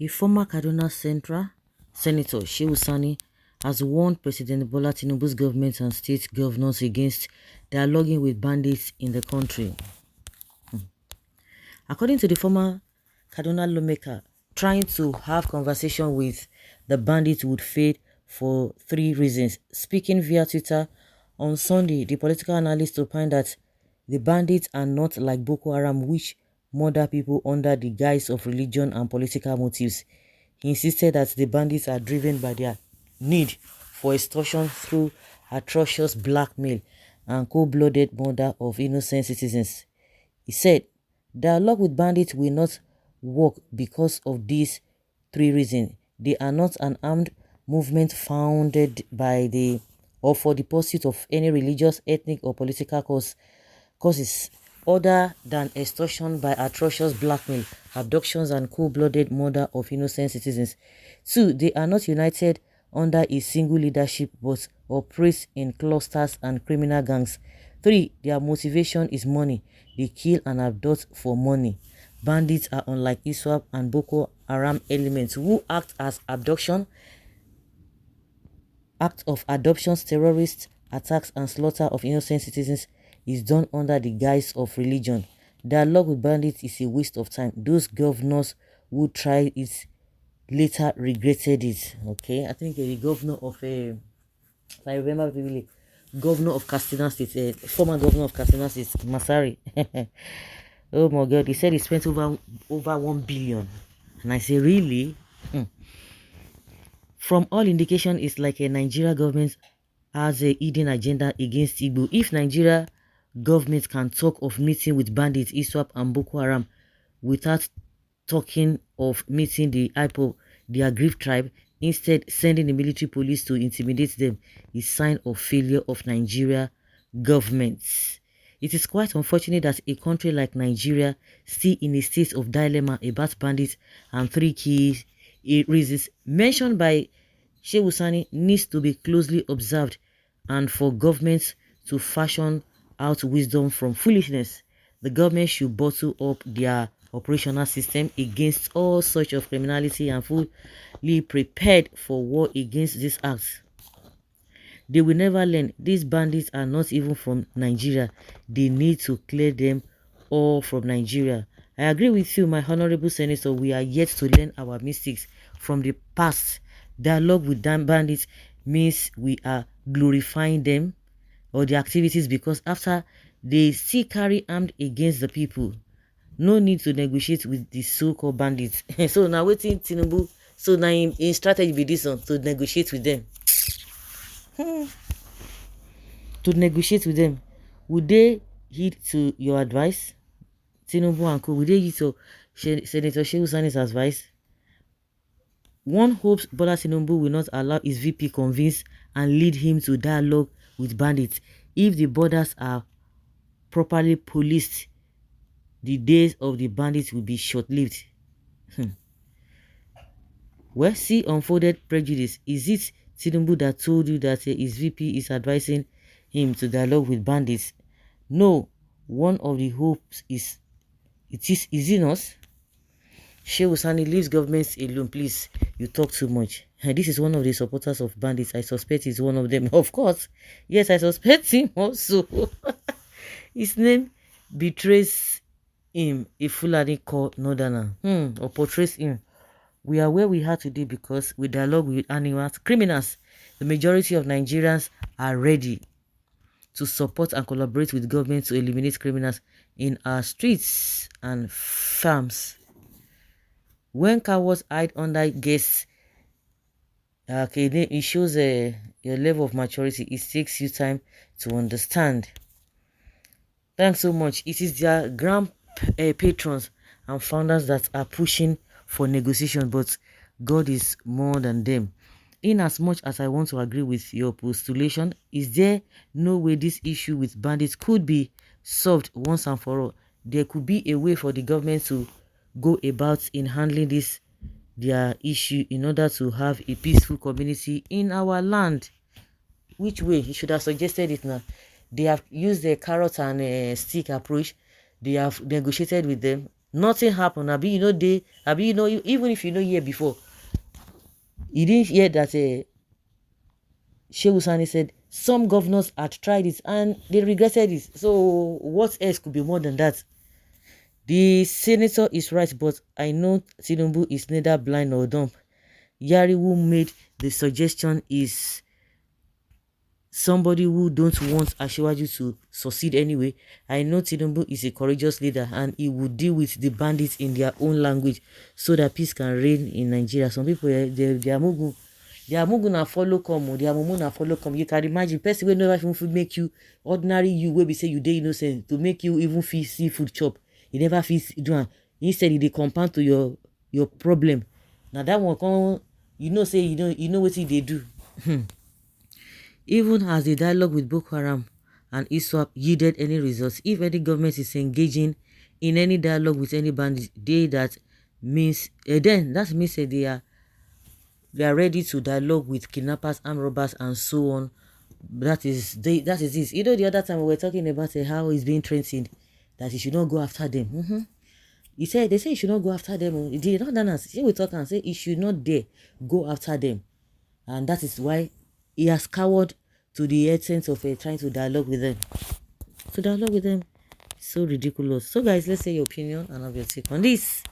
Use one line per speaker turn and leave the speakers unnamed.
A former Kaduna Central Senator, SHEHU, has warned President Bola Tinubu's government and state governors against dialoguing with bandits in the country. According to the former Kaduna lawmaker, trying to have conversation with the bandits would fail for three reasons. Speaking via Twitter on Sunday, the political analyst opined that the bandits are not like Boko Haram, which murder people under the guise of religion and political motives. He insisted that the bandits are driven by their need for extortion through atrocious blackmail and cold-blooded murder of innocent citizens. He said, dialogue with bandits will not work because of these three reasons. They are not an armed movement founded by the or for the pursuit of any religious, ethnic or political causes other than extortion by atrocious blackmail, abductions and cold-blooded murder of innocent citizens. 2. They are not united under a single leadership but operate in clusters and criminal gangs. 3. Their motivation is money. They kill and abduct for money. Bandits are unlike ISWAP and Boko Haram elements who act of adoptions, terrorist attacks and slaughter of innocent citizens is done under the guise of religion. Dialogue with bandits is a waste of time. Those governors who tried it later regretted it. Okay, I think the governor of if I remember vividly, governor of Katsina State, former governor of Katsina State, Masari. Oh my God, he said he spent over 1 billion, and I say, really? From all indication, it's like a Nigeria government has a hidden agenda against Igbo. If Nigeria government can talk of meeting with bandits, ISWAP and Boko Haram without talking of meeting the IPO, the aggrieved tribe, instead sending the military police to intimidate them, is sign of failure of Nigeria government. It is quite unfortunate that a country like Nigeria still in a state of dilemma about bandits, and three key reasons mentioned by SHEHU needs to be closely observed, and for governments to fashion out wisdom from foolishness. The government should bottle up their operational system against all such of criminality and fully prepared for war against these acts. They will never learn. These bandits are not even from Nigeria. They need to clear them all from Nigeria. I agree with you, my honorable senator. We are yet to learn our mistakes from the past. Dialogue with bandits means we are glorifying them or the activities, because after they still carry armed against the people, no need to negotiate with the so-called bandits. So now waiting TINUBU, so now in strategy be this one, to negotiate with them. To negotiate with them. Would they heed to your advice, TINUBU and co? Would they heed to Senator SHEHU's advice? One hopes Bola Tinubu will not allow his VP convince and lead him to dialogue with bandits. If the borders are properly policed, the days of the bandits will be short-lived. Well, see unfolded prejudice. Is it Tinubu that told you that his VP is advising him to dialogue with bandits? No, one of the hopes is it not? SHEHU leaves governments alone, please. You talk too much. And this is one of the supporters of bandits. I suspect he's one of them. Of course. Yes, I suspect him also. His name betrays him, a Fulani called Northerner, or portrays him. We are where we are today because we dialogue with animals, criminals. The majority of Nigerians are ready to support and collaborate with government to eliminate criminals in our streets and farms. When cowards hide under guests, okay, then it shows your level of maturity. It takes you time to understand. Thanks so much. It is their grand patrons and founders that are pushing for negotiation, but God is more than them. In as much as I want to agree with your postulation, is there no way this issue with bandits could be solved once and for all? There could be a way for the government to go about in handling this their issue in order to have a peaceful community in our land. Which way? He should have suggested it now. They have used the carrot and stick approach. They have negotiated with them. Nothing happened. Abi, even if you know year before, you didn't hear that Shehu Sani said some governors had tried it and they regretted it. So what else could be more than that? The senator is right, but I know TINUBU is neither blind nor dumb. Yari, who made the suggestion, is somebody who don't want Ashewaju to succeed anyway. I know TINUBU is a courageous leader and he would deal with the bandits in their own language so that peace can reign in Nigeria. Some people, they are mugu. They are mugu na follow come, they are mumu na follow come. You can imagine, person will never even make you, ordinary you, where we say you dey innocent, to make you even feel seafood chop. You never feel do. Instead, they compound to your problem. Now that one come, say you know what they do. Even as the dialogue with Boko Haram and ISWAP yielded any results, if any government is engaging in any dialogue with any bandits, that means they are ready to dialogue with kidnappers, armed robbers, and so on. That is this. The other time we were talking about how he's being threatened that he should not go after them. They say he should not go after them. He did not dance. He will talk and say he should not dare go after them, and that is why he has cowered to the essence of trying to dialogue with them. So ridiculous. So guys, let's say your opinion and have your take on this.